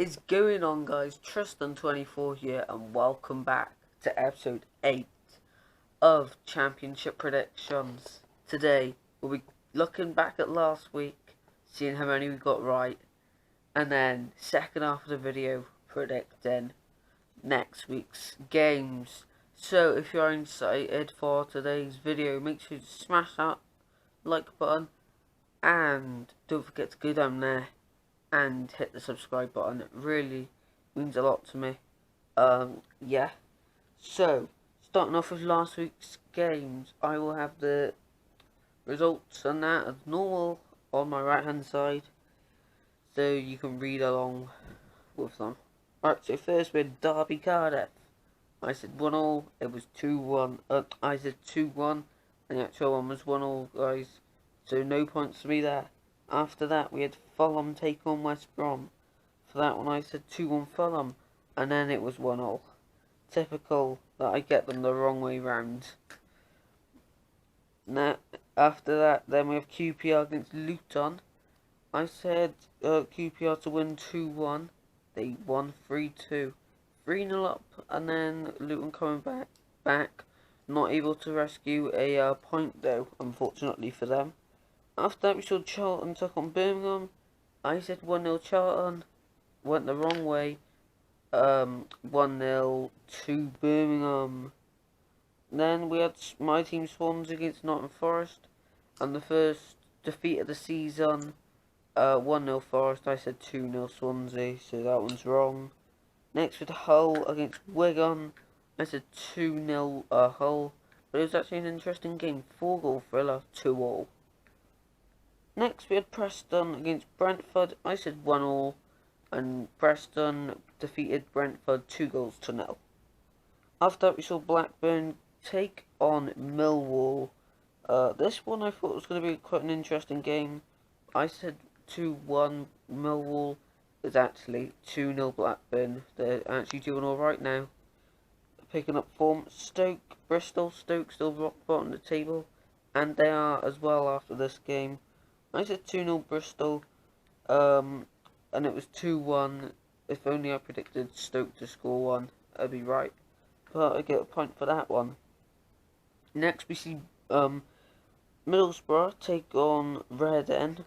is going on, guys? Tristan24 here, and welcome back to episode 8 of Championship Predictions. Today, we'll be looking back at last week, seeing how many we got right, and then second half of the video, predicting next week's games. So, if you're excited for today's video, make sure to smash that like button, and don't forget to go down there and hit the subscribe button. It really means a lot to me. Yeah. So, starting off with last week's games, I will have the results and that as normal on my right hand side, so you can read along with them. Alright, so first we had Derby Cardiff. I said 1-1, it was 2-1. I said 2-1, and the actual one was 1-1, guys. So no points for me there. After that, we had Fulham take on West Brom. For that one, I said 2-1 Fulham, and then it was 1-0. Typical that I get them the wrong way round. Now, after that, then we have QPR against Luton. I said QPR to win 2-1. They won 3-2. 3-0 up, and then Luton coming back. Not able to rescue a point, though, unfortunately for them. After that, we saw Charlton took on Birmingham. I said 1-0 Charlton. Went the wrong way. 1-0 to Birmingham. Then we had my team Swans against Nottingham Forest. And the first defeat of the season. 1-0 Forest. I said 2-0 Swansea. So that one's wrong. Next with Hull against Wigan. I said 2-0 Hull. But it was actually an interesting game. 4-goal thriller. 2-all. Next we had Preston against Brentford. I said 1-1, and Preston defeated Brentford 2-0. After that we saw Blackburn take on Millwall. This one I thought was going to be quite an interesting game. I said 2-1 Millwall. It's actually 2-0 Blackburn. They're actually doing alright now. Picking up form. Bristol Stoke still rock bottom of the table, and they are as well after this game. I said 2-0 Bristol, and it was 2-1. If only I predicted Stoke to score one, I'd be right. But I get a point for that one. Next we see Middlesbrough take on Reading.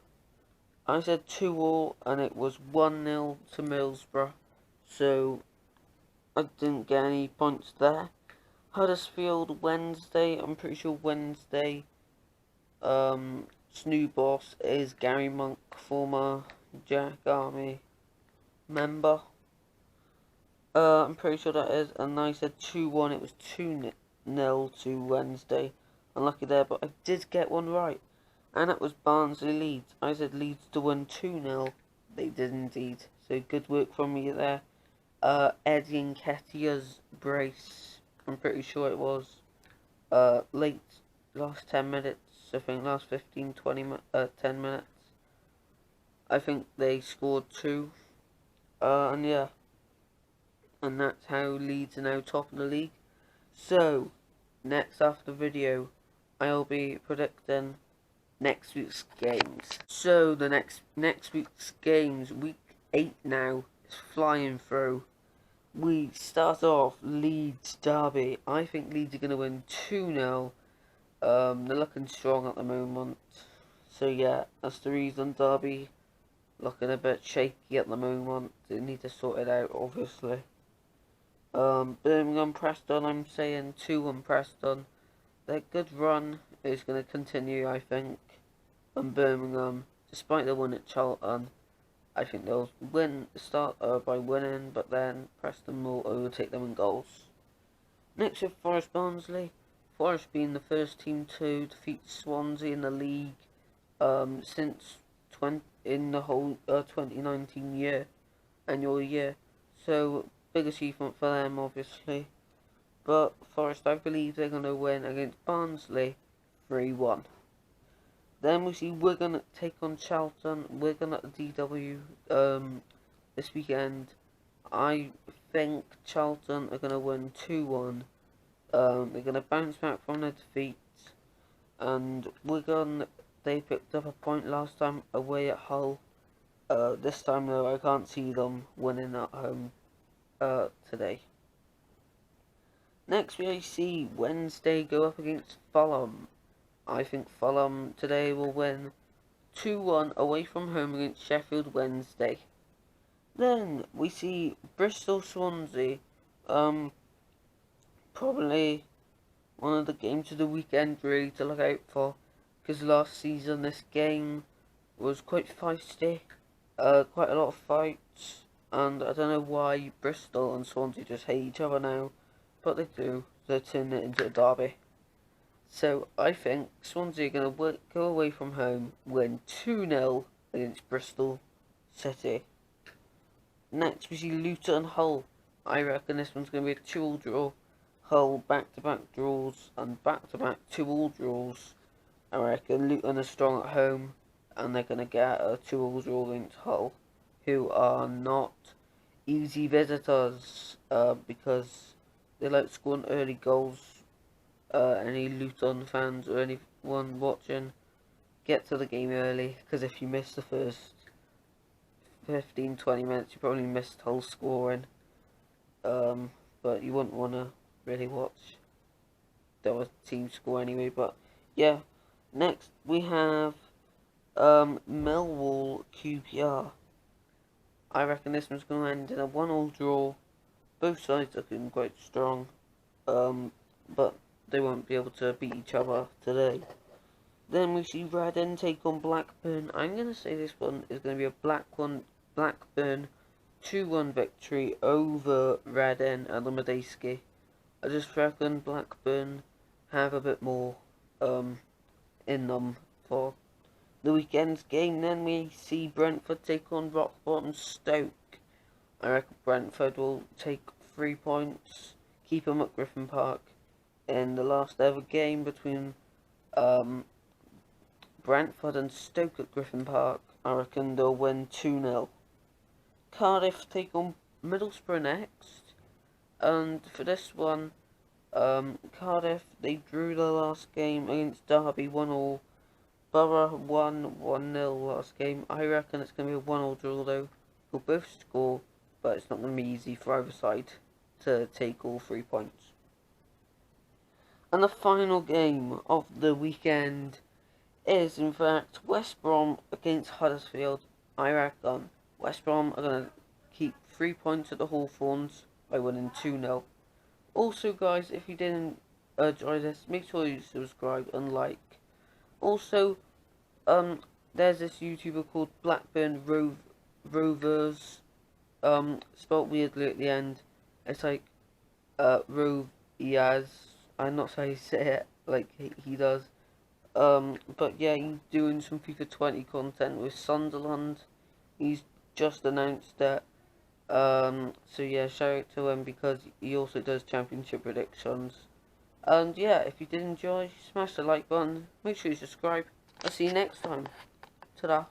I said 2-all, and it was 1-0 to Middlesbrough, so I didn't get any points there. Huddersfield Wednesday, I'm pretty sure Wednesday. Snoo boss is Gary Monk, former Jack Army member. I'm pretty sure that is, and I said 2-1, it was 2-0 to Wednesday. Unlucky there, but I did get one right, and that was Barnsley Leeds. I said Leeds to win 2-0, they did indeed, so good work from me there. Eddie Nketiah's brace, I'm pretty sure it was late, last 10 minutes. I think last 10 minutes. I think they scored 2. And yeah. And that's how Leeds are now top of the league. So, next after the video, I'll be predicting next week's games. So, the next week's games, week 8 now, is flying through. We start off Leeds Derby. I think Leeds are going to win 2-0. They're looking strong at the moment. So yeah, that's the reason. Derby looking a bit shaky at the moment. They need to sort it out, obviously. Birmingham Preston, I'm saying 2-1 Preston. Their good run is going to continue, I think. And Birmingham, despite the win at Charlton, I think they'll start by winning, but then Preston will overtake them in goals. Next with Forest Barnsley. Forest being the first team to defeat Swansea in the league since in the whole 2019 annual year. So big achievement for them, obviously. But Forest, I believe they're going to win against Barnsley 3-1. Then we see Wigan take on Charlton. Wigan at the DW this weekend. I think Charlton are going to win 2-1. They're going to bounce back from their defeat. And Wigan, they picked up a point last time away at Hull. This time though, I can't see them winning at home today. Next we see Wednesday go up against Fulham. I think Fulham today will win 2-1 away from home against Sheffield Wednesday. Then we see Bristol Swansea. Probably one of the games of the weekend really to look out for, because last season this game was quite feisty, quite a lot of fights, and I don't know why Bristol and Swansea just hate each other now, but they do. They're turning it into a derby. So I think Swansea are going to go away from home, win 2-0 against Bristol City. Next we see Luton and Hull. I reckon this one's going to be a 2-2 draw. Hull back-to-back draws and back-to-back 2-2 draws. I reckon Luton are strong at home and they're going to get a 2-2 draw against Hull, who are not easy visitors because they like scoring early goals. Any Luton fans or anyone watching, get to the game early, because if you miss the first 15-20 minutes you probably missed Hull scoring. But you wouldn't want to really watch the other team score anyway. But yeah, next we have Millwall QPR. I reckon this one's going to end in a 1-1 draw. Both sides looking quite strong, but they won't be able to beat each other today. Then we see Reading take on Blackburn. I'm going to say this one is going to be a Blackburn 2-1 victory over Reading and the Medeski. I just reckon Blackburn have a bit more in them for the weekend's game. Then we see Brentford take on rock bottom Stoke. I reckon Brentford will take 3 points, keep them at Griffin Park. In the last ever game between Brentford and Stoke at Griffin Park, I reckon they'll win 2-0. Cardiff take on Middlesbrough next, and for this one, Cardiff, they drew the last game against Derby 1-1. Borough won 1-0 last game. I reckon it's going to be a 1-1 draw though. They'll both score, but it's not going to be easy for either side to take all 3 points. And the final game of the weekend is, in fact, West Brom against Huddersfield. I reckon West Brom are going to keep 3 points at the Hawthorns by winning 2-0. Also, guys, if you didn't enjoy this, make sure you subscribe and like. Also, there's this YouTuber called Blackburn Rovers, spelled weirdly at the end. It's like Roviaz. I'm not sure how you say it like he does. But yeah, he's doing some FIFA 20 content with Sunderland. He's just announced it. So yeah, shout out to him because he also does championship predictions. And yeah, if you did enjoy, smash the like button. Make sure you subscribe. I'll see you next time. Ta-da.